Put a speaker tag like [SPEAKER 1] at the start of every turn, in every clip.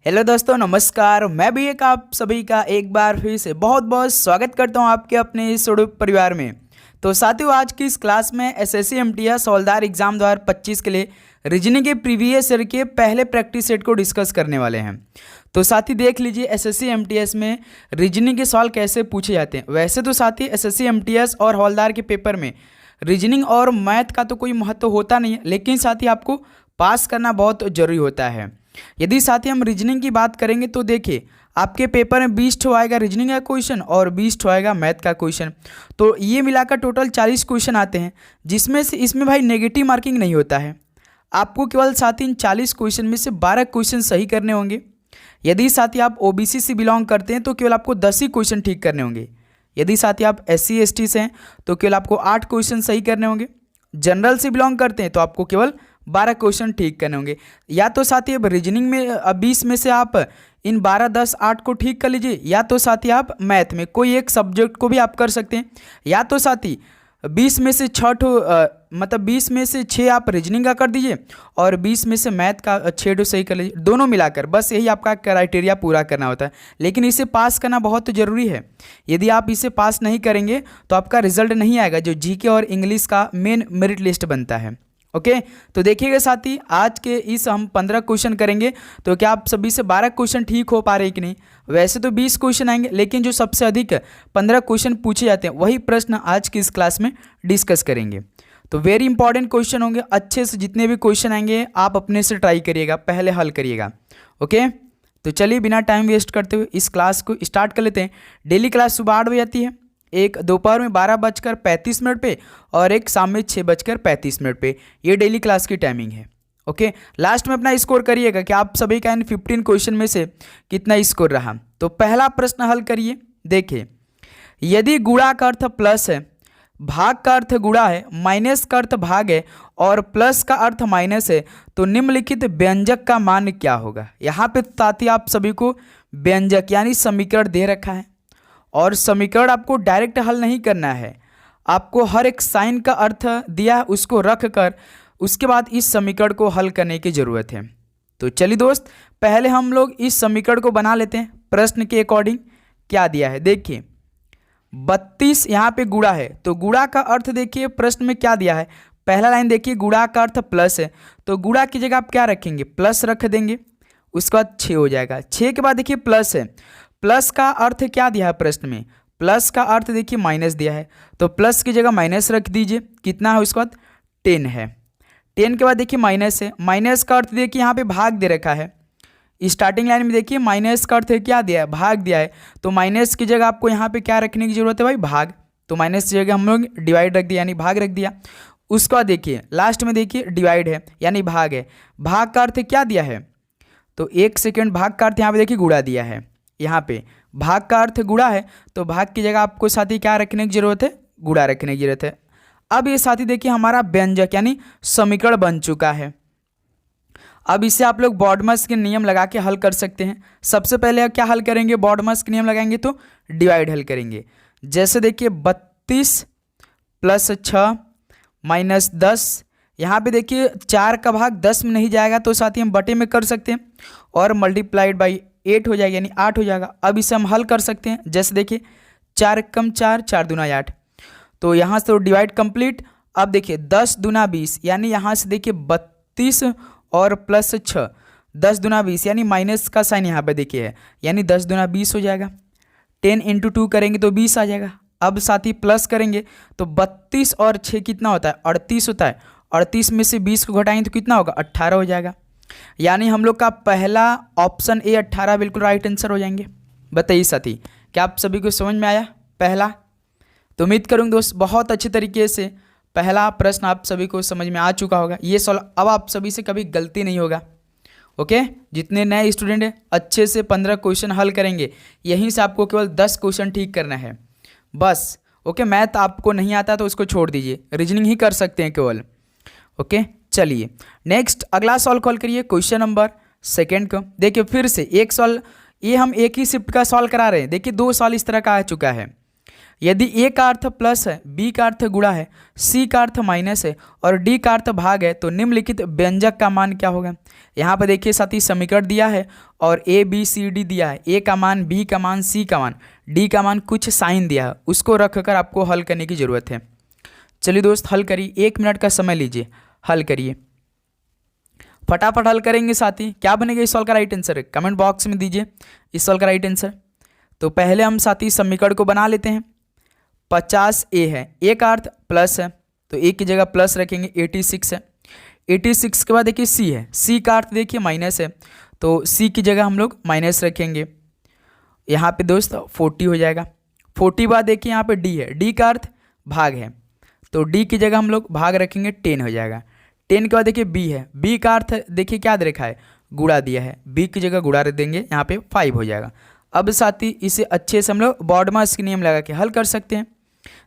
[SPEAKER 1] Hello दोस्तों, नमस्कार। मैं भी एक आप सभी का एक बार फिर से बहुत बहुत स्वागत करता हूं आपके अपने इस यूट्यूब परिवार में। तो साथियों, आज की इस क्लास में एसएससी एमटीएस हवलदार एग्जाम 2025 के लिए रीजनिंग के प्रीवियस ईयर के पहले प्रैक्टिस सेट को डिस्कस करने वाले हैं। तो साथी देख लीजिए एसएससी एमटीएस में रीजनिंग के सवाल कैसे पूछे जाते हैं। वैसे तो साथी एसएससी एमटीएस और हवलदार के पेपर में रीजनिंग और मैथ का तो कोई महत्व होता नहीं है, लेकिन साथी आपको पास करना बहुत ज़रूरी होता है। यदि साथी हम रीजनिंग की बात करेंगे तो देखिए आपके पेपर में 20 ठो आएगा रीजनिंग का क्वेश्चन और 20 ठो आएगा मैथ का क्वेश्चन। तो ये मिलाकर टोटल 40 क्वेश्चन आते हैं, जिसमें से इसमें भाई नेगेटिव मार्किंग नहीं होता है। आपको केवल साथी इन 40 क्वेश्चन में से 12 क्वेश्चन सही करने होंगे। यदि साथी आप ओबीसी से बिलोंग करते हैं तो केवल आपको 10 ही क्वेश्चन ठीक करने होंगे। यदि साथी आप एससी एसटी से हैं तो केवल आपको 8 क्वेश्चन सही करने होंगे। जनरल से बिलोंग करते हैं तो आपको केवल 12 क्वेश्चन ठीक करने होंगे। या तो साथी अब रीजनिंग में 20 में से आप इन 12, 10, 8 को ठीक कर लीजिए, या तो साथी आप मैथ में कोई एक सब्जेक्ट को भी आप कर सकते हैं, या तो साथी 20 में से 6 ठो मतलब 20 में से 6 आप रीजनिंग का कर दीजिए और 20 में से मैथ का 6 ठो सही कर लीजिए, दोनों मिलाकर। बस यही आपका क्राइटेरिया पूरा करना होता है, लेकिन इसे पास करना बहुत ज़रूरी है। यदि आप इसे पास नहीं करेंगे तो आपका रिजल्ट नहीं आएगा, जो जीके और इंग्लिश का मेन मेरिट लिस्ट बनता है। ओके तो देखिएगा साथी, आज के इस हम 15 क्वेश्चन करेंगे, तो क्या आप सभी से 12 क्वेश्चन ठीक हो पा रहे हैं कि नहीं। वैसे तो 20 क्वेश्चन आएंगे, लेकिन जो सबसे अधिक 15 क्वेश्चन पूछे जाते हैं वही प्रश्न आज की इस क्लास में डिस्कस करेंगे। तो वेरी इंपॉर्टेंट क्वेश्चन होंगे, अच्छे से जितने भी क्वेश्चन आएंगे आप अपने से ट्राई करिएगा, पहले हल करिएगा। ओके तो चलिए बिना टाइम वेस्ट करते हुए इस क्लास को स्टार्ट कर लेते हैं। डेली क्लास सुबह 8 बजे आती है, एक दोपहर में 12:35 पे और एक शाम में 6:35 पे। ये डेली क्लास की टाइमिंग है। ओके लास्ट में अपना स्कोर करिएगा कि आप सभी का इन 15 क्वेश्चन में से कितना स्कोर रहा। तो पहला प्रश्न हल करिए। देखिए, यदि गुणा का अर्थ प्लस है, भाग का अर्थ गुणा है, माइनस का अर्थ भाग है और प्लस का अर्थ माइनस है, तो निम्नलिखित व्यंजक का मान क्या होगा। यहाँ पे साथी आप सभी को व्यंजक यानी समीकरण दे रखा है, और समीकरण आपको डायरेक्ट हल नहीं करना है, आपको हर एक साइन का अर्थ दिया है उसको रख कर उसके बाद इस समीकरण को हल करने की ज़रूरत है। तो चलिए दोस्त, पहले हम लोग इस समीकरण को बना लेते हैं प्रश्न के अकॉर्डिंग। क्या दिया है देखिए, 32 यहाँ पे गुणा है, तो गुणा का अर्थ देखिए प्रश्न में क्या दिया है। पहला लाइन देखिए, गुणा का अर्थ प्लस है, तो गुणा की जगह आप क्या रखेंगे, प्लस रख देंगे। उसके बाद 6 हो जाएगा। 6 के बाद देखिए प्लस है, प्लस का अर्थ क्या दिया है प्रश्न में, प्लस का अर्थ देखिए माइनस दिया है, तो प्लस की जगह माइनस रख दीजिए। कितना है उसके बाद 10 है। 10 के बाद देखिए माइनस है, माइनस का अर्थ देखिए यहाँ पे भाग दे रखा है। स्टार्टिंग लाइन में देखिए माइनस का अर्थ क्या दिया है, भाग दिया है, तो माइनस की जगह आपको यहाँ पे क्या रखने की जरूरत है भाई, भाग। तो माइनस की जगह हम लोग डिवाइड रख दिया यानी भाग रख दिया। उसका देखिए लास्ट में देखिए डिवाइड है यानी भाग है। भाग का अर्थ क्या दिया है, तो 1 सेकेंड, भाग का अर्थ यहाँ पे देखिए गुणा दिया है। यहाँ पे भाग का अर्थ गुणा है, तो भाग की जगह आपको साथी क्या रखने की जरूरत है, गुणा रखने की जरूरत है। अब ये साथी देखिए हमारा व्यंजक यानी समीकरण बन चुका है। अब इसे आप लोग बॉडमस के नियम लगा के हल कर सकते हैं। सबसे पहले क्या हल करेंगे, बॉडमस के नियम लगाएंगे तो डिवाइड हल करेंगे। जैसे देखिए 32 + 6 - 10, यहाँ पे देखिए 4 का भाग 10 में नहीं जाएगा, तो साथी हम बटे में कर सकते हैं और मल्टीप्लाइड बाई 8 हो जाएगा यानी 8 हो जाएगा। अब इसे हम हल कर सकते हैं। जैसे देखिए 4 × 4 = 4 × 2 = 8, तो यहाँ से तो डिवाइड कंप्लीट। अब देखिए 10 × 2 = 20, यानी यहाँ से देखिए 32 और प्लस 6, 10 × 2 = 20 यानी माइनस का साइन यहाँ पे देखिए है, यानी 10 × 2 = 20 हो जाएगा। 10 × 2 करेंगे तो 20 आ जाएगा। अब साथी प्लस करेंगे तो 32 और 6 कितना होता है, 38 होता है। 38 में से 20 को घटाएंगे तो कितना होगा, 18 हो जाएगा। यानी हम लोग का पहला ऑप्शन ए 18 बिल्कुल राइट आंसर हो जाएंगे। बताइए साथी, क्या आप सभी को समझ में आया पहला। तो उम्मीद करूँगा दोस्त बहुत अच्छे तरीके से पहला प्रश्न आप सभी को समझ में आ चुका होगा। ये सवाल अब आप सभी से कभी गलती नहीं होगा। ओके जितने नए स्टूडेंट हैं अच्छे से 15 क्वेश्चन हल करेंगे, यहीं से आपको केवल 10 क्वेश्चन ठीक करना है बस। ओके मैथ आपको नहीं आता तो उसको छोड़ दीजिए, रीजनिंग ही कर सकते हैं केवल। ओके चलिए नेक्स्ट अगला सवाल कॉल करिए, क्वेश्चन नंबर 2 को। देखिए फिर से एक सवाल, ये हम एक ही शिफ्ट का सवाल करा रहे हैं। देखिए 2 सवाल इस तरह का आ चुका है। यदि ए का अर्थ प्लस है, बी का अर्थ गुणा है, सी का अर्थ माइनस है और डी का अर्थ भाग है तो निम्नलिखित व्यंजक का मान क्या होगा। यहाँ पर देखिए साथी समीकरण दिया है और ए बी सी डी दिया है, ए का मान, बी का मान, सी का मान, डी का मान, कुछ साइन दिया है, उसको रखकर आपको हल करने की ज़रूरत है। चलिए दोस्त हल करिए, 1 मिनट का समय लीजिए, हल करिए, फटाफट हल करेंगे साथी। क्या बनेगा इस सवाल का राइट आंसर, कमेंट बॉक्स में दीजिए इस सवाल का राइट आंसर। तो पहले हम साथी समीकरण को बना लेते हैं। 50a है, ए का अर्थ प्लस है तो ए की जगह प्लस रखेंगे, 86 है। 86 के बाद देखिए सी है, सी का अर्थ देखिए माइनस है तो सी की जगह हम लोग माइनस रखेंगे। यहाँ पे दोस्त 40 हो जाएगा। 40 बाद देखिए यहाँ पे डी है, डी का अर्थ भाग है तो डी की जगह हम लोग भाग रखेंगे, 10 हो जाएगा। 10 के बाद देखिए बी है, बी का अर्थ देखिए क्या दे रखा है, गुणा दिया है, बी की जगह गुणा रख देंगे, यहाँ पे 5 हो जाएगा। अब साथी इसे अच्छे से हम लोग बॉडमास के नियम लगा के हल कर सकते हैं।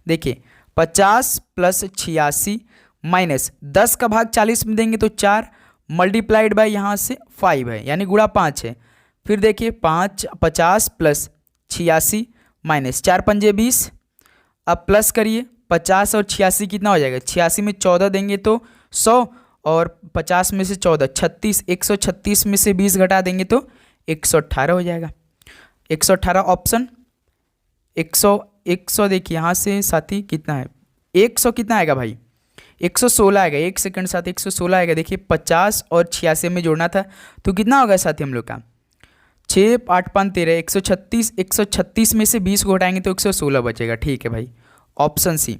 [SPEAKER 1] देखिए 50 प्लस 86 माइनस 10 का भाग 40 में देंगे तो 4 मल्टीप्लाइड बाय यहाँ से 5 है यानी गुणा 5 है। फिर देखिए 50 प्लस 86 माइनस 4 पंजे 20, अब प्लस करिए 50 और 86 कितना हो जाएगा, 86 में 14 देंगे तो 100 और 50 में से 14 36, 136 में से 20 घटा देंगे तो 118 हो जाएगा। 118 ऑप्शन 100 देखिए यहाँ से साथी कितना है, 100 कितना आएगा भाई, 116 आएगा। 1 सेकंड साथी 116 आएगा। देखिए 50 और 86 में जोड़ना था तो कितना होगा साथी हम लोग का, 6 8 5 13, 136, 136 में से 20 को घटाएंगे तो 116 बचेगा। ठीक है भाई, ऑप्शन सी।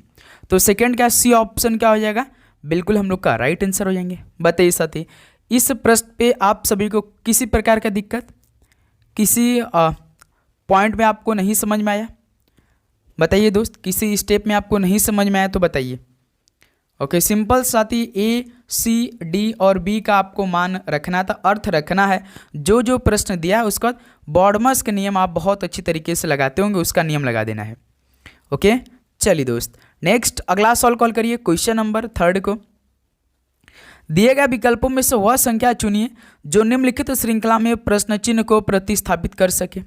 [SPEAKER 1] तो सेकंड क्या, सी ऑप्शन क्या हो जाएगा, बिल्कुल हम लोग का राइट आंसर हो जाएंगे। बताइए साथी इस प्रश्न पे आप सभी को किसी प्रकार का दिक्कत, किसी पॉइंट में आपको नहीं समझ में आया, बताइए दोस्त, किसी स्टेप में आपको नहीं समझ में आया तो बताइए। ओके, सिंपल साथी ए सी डी और बी का आपको मान रखना था, अर्थ रखना है। जो जो प्रश्न दिया है उसका बॉडमास का नियम आप बहुत अच्छी तरीके से लगाते होंगे, उसका नियम लगा देना है। ओके चलिए दोस्त नेक्स्ट अगला सॉल्व कॉल करिए। क्वेश्चन नंबर 3 को दिए गए विकल्पों में से वह संख्या चुनिए जो निम्नलिखित श्रृंखला में प्रश्न चिन्ह को प्रतिस्थापित कर सके।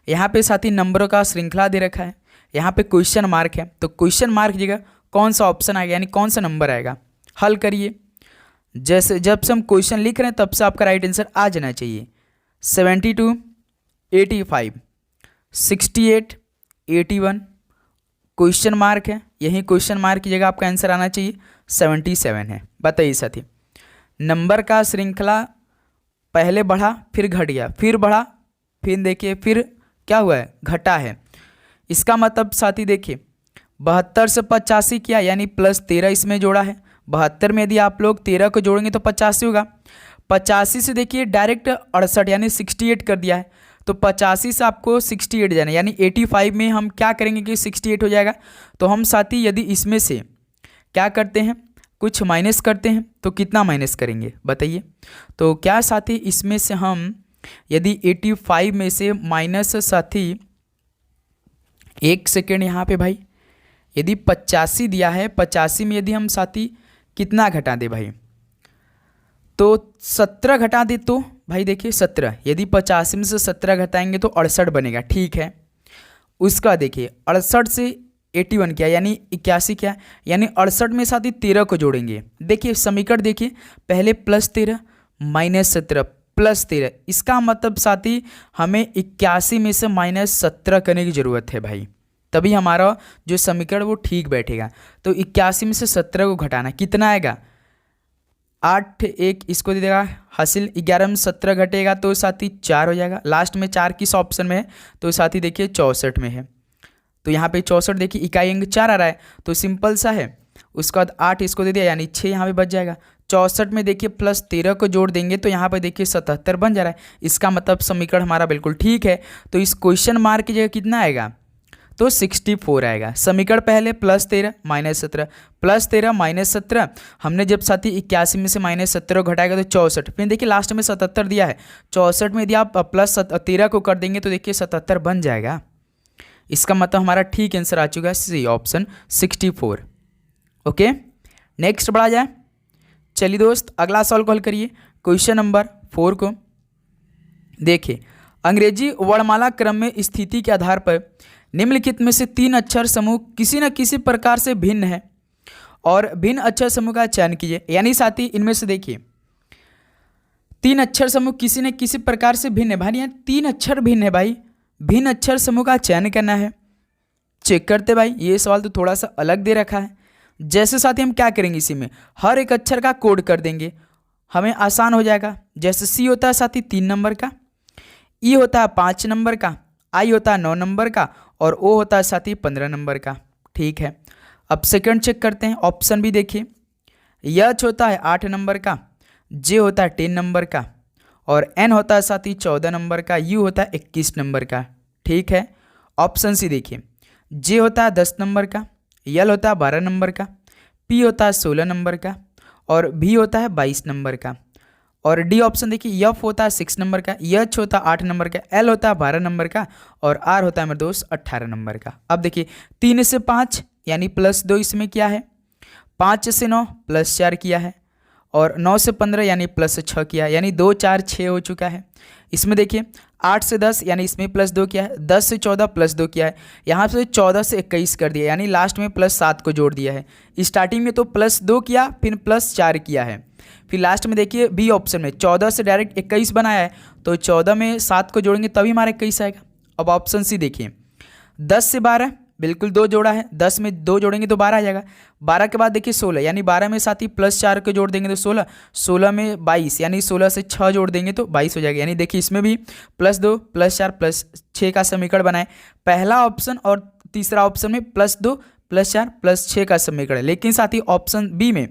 [SPEAKER 1] यहाँ पे साथी नंबरों का श्रृंखला दे रखा है, यहाँ पे क्वेश्चन मार्क है तो क्वेश्चन मार्क जगह कौन सा ऑप्शन आएगा यानी कौन सा नंबर आएगा, हल करिए। जैसे जब से हम क्वेश्चन लिख रहे हैं तब से आपका राइट आंसर आ जाना चाहिए। 72, 85, 68, 81, क्वेश्चन मार्क है, यही क्वेश्चन मार्क की जगह आपका आंसर आना चाहिए 77 है। बताइए साथी नंबर का श्रृंखला पहले बढ़ा फिर घट गया, फिर बढ़ा फिर देखिए फिर क्या हुआ है, घटा है। इसका मतलब साथी देखिए 72 से 85 किया यानी प्लस 13 इसमें जोड़ा है। 72 में यदि आप लोग 13 को जोड़ेंगे तो 85 होगा। 85 से देखिए डायरेक्ट 68 यानी 68 कर दिया है तो 85 से आपको 68 जाना यानी 85 में हम क्या करेंगे कि 68 हो जाएगा। तो हम साथी यदि इसमें से क्या करते हैं, कुछ माइनस करते हैं तो कितना माइनस करेंगे बताइए। तो क्या साथी इसमें से हम यदि 85 में से माइनस साथी 1 सेकेंड यहाँ पे भाई, यदि 85 दिया है 85 में यदि हम साथी कितना घटा दे भाई, तो 17 घटा दे तो भाई देखिए 17, यदि 85 में से 17 घटाएंगे तो 68 बनेगा। ठीक है, उसका देखिए 68 से 81 क्या यानी 81 क्या यानी 68 में साथी 13 को जोड़ेंगे। देखिए समीकरण देखिए पहले प्लस 13 माइनस 17 प्लस 13, इसका मतलब साथी हमें 81 में से माइनस 17 करने की ज़रूरत है भाई, तभी हमारा जो समीकरण वो ठीक बैठेगा। तो 81 में से 17 को घटाना कितना आएगा, 8 1 इसको दे देगा हासिल, 11 में 17 घटेगा तो साथी 4 हो जाएगा। लास्ट में 4 किस ऑप्शन में है तो साथी देखिए 64 में है। तो यहाँ पे 64 देखिए इकाई अंक 4 आ रहा है तो सिंपल सा है। उसके बाद 8 इसको दे दिया यानी 6 यहाँ पे बच जाएगा। 64 में देखिए प्लस 13 को जोड़ देंगे तो यहाँ पे देखिए 77 बन जा रहा है। इसका मतलब समीकरण हमारा बिल्कुल ठीक है। तो इस क्वेश्चन मार्क की जगह कितना आएगा तो 64 आएगा। समीकरण पहले प्लस 13 माइनस 17 प्लस 13 माइनस 17, हमने जब साथी 81 में से माइनस 17 घटाएगा तो 64, फिर देखिए लास्ट में 77 दिया है। 64 में यदि आप प्लस 13 को कर देंगे तो देखिए 77 बन जाएगा। इसका मतलब हमारा ठीक आंसर आ चुका है सी ऑप्शन 64। ओके नेक्स्ट बढ़ा जाए। चलिए दोस्त अगला सॉल्व कॉल करिए क्वेश्चन नंबर 4 को। देखिए अंग्रेजी वर्णमाला क्रम में स्थिति के आधार पर निम्नलिखित में से 3 अक्षर समूह किसी न किसी प्रकार से भिन्न है और भिन्न अक्षर समूह का चयन कीजिए। यानी साथी इनमें से देखिए 3 अक्षर समूह किसी न किसी प्रकार से भिन्न है भाई, यहाँ 3 अक्षर भिन्न है भाई, भिन्न अक्षर समूह का चयन करना है। चेक करते भाई, ये सवाल तो थोड़ा सा अलग दे रखा है। जैसे साथी हम क्या करेंगे, इसी में हर एक अक्षर का कोड कर देंगे, हमें आसान हो जाएगा। जैसे सी होता है साथी 3 नंबर का, ई होता है 5 नंबर का, आई होता है 9 नंबर का और ओ होता है साथी 15 नंबर का। ठीक है, अब सेकंड चेक करते हैं। ऑप्शन भी देखिए, यच होता है 8 नंबर का, जे होता है 10 नंबर का और एन होता है साथी 14 नंबर का, यू होता है 21 नंबर का। ठीक है, ऑप्शन सी देखिए, जे होता है 10 नंबर का, यल होता है 12 नंबर का, पी होता है 16 नंबर का और भी होता है 22 नंबर का। और डी ऑप्शन देखिए, एफ होता है 6 नंबर का, एच होता है 8 नंबर का, एल होता है 12 नंबर का और आर होता है मेरे दोस्त 18 नंबर का। अब देखिए 3 से 5 यानी +2 इसमें क्या है, 5 से 9 +4 किया है और 9 से 15 यानी +6 किया है, यानी 2 4 6 हो चुका है। इसमें देखिए 8 से 10 यानी इसमें +2 किया है, 10 से 14 +2 किया है, यहाँ से 14 से 21 कर दिया, यानी लास्ट में +7 को जोड़ दिया है। स्टार्टिंग में तो +2 किया, फिर +4 किया है, फिर लास्ट में देखिए बी ऑप्शन में 14 से डायरेक्ट 21 बनाया है, तो 14 में 7 को जोड़ेंगे तभी हमारा 21 आएगा। अब ऑप्शन सी देखिए, 10 से 12 बिल्कुल 2 जोड़ा है, 10 में 2 जोड़ेंगे तो 12 आ जाएगा। 12 के बाद देखिए 16 यानी 12 में साथ ही +4 को जोड़ देंगे तो 16, 16 में 22 यानी 16 से 6 जोड़ देंगे तो 22 हो जाएगा। यानी देखिए इसमें भी +2 +4 +6 का समीकरण बनाए। पहला ऑप्शन और तीसरा ऑप्शन में +2 +4 +6 का समीकरण है, लेकिन साथ ही ऑप्शन बी में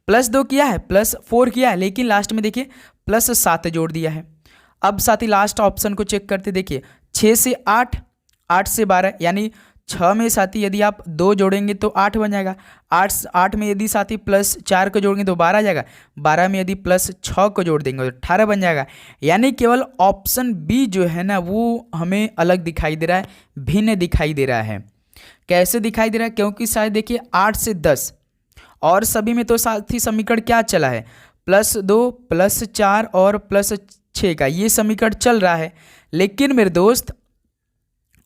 [SPEAKER 1] +2 किया है, +4 किया है, लेकिन लास्ट में देखिए +7 जोड़ दिया है। अब साथ ही लास्ट ऑप्शन को चेक करते देखिए, 6 से 8, 8 से 12 यानी 6 में साथी यदि आप 2 जोड़ेंगे तो 8 बन जाएगा, 8 में यदि साथी +4 को जोड़ेंगे तो 12 आ जाएगा, 12 में यदि +6 को जोड़ देंगे तो 18 बन जाएगा। यानी केवल ऑप्शन बी जो है ना वो हमें अलग दिखाई दे रहा है, भिन्न दिखाई दे रहा है। कैसे दिखाई दे रहा है, क्योंकि शायद देखिए 8 से 10 और सभी में तो साथी समीकरण क्या चला है, +2 +4 और +6 का ये समीकरण चल रहा है। लेकिन मेरे दोस्त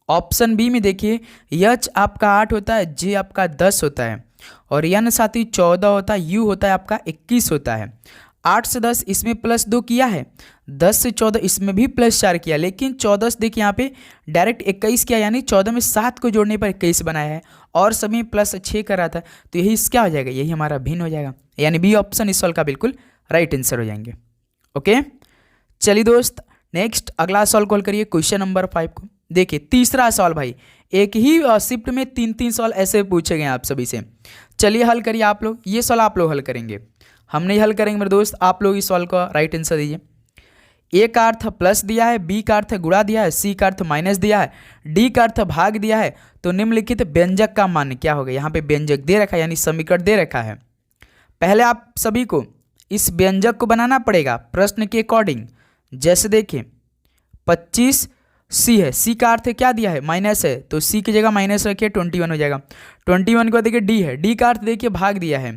[SPEAKER 1] ऑप्शन बी में देखिए, यच आपका 8 होता है, जे आपका 10 होता है और यन साथी 14 होता है, यू होता है आपका 21 होता है। 8 से 10 इसमें +2 किया है, 10 से 14 इसमें भी +4 किया, लेकिन 14 से देखिए यहाँ पे डायरेक्ट 21 किया, यानी 14 में 7 को जोड़ने पर 21 बनाया है और सभी +6 कर रहा था, तो यही क्या हो जाएगा, यही हमारा भिन्न हो जाएगा। यानी बी ऑप्शन इस सवाल का बिल्कुल राइट आंसर हो जाएंगे। ओके, चलिए दोस्त नेक्स्ट अगला सवाल कॉल करिए क्वेश्चन नंबर 5 को। देखिए तीसरा सवाल भाई, एक ही शिफ्ट में 3 सवाल ऐसे पूछे गए आप सभी से। चलिए हल करिए आप लोग, ये सवाल आप लोग हल करेंगे, हम नहीं हल करेंगे मेरे दोस्त, आप लोग इस सवाल का राइट आंसर दीजिए। ए का अर्थ प्लस दिया है, बी का अर्थ गुणा दिया है, सी का अर्थ माइनस दिया है, डी का अर्थ भाग दिया है, तो निम्नलिखित व्यंजक का मान क्या होगा। यहाँ पे व्यंजक दे रखा है यानी समीकरण दे रखा है। पहले आप सभी को इस व्यंजक को बनाना पड़ेगा प्रश्न के अकॉर्डिंग। जैसे देखिए 25 सी है, सी का अर्थ क्या दिया है, माइनस है, तो सी की जगह माइनस रखिए 21 हो जाएगा। 21 के बाद देखिए डी है, डी का अर्थ देखिए भाग दिया है,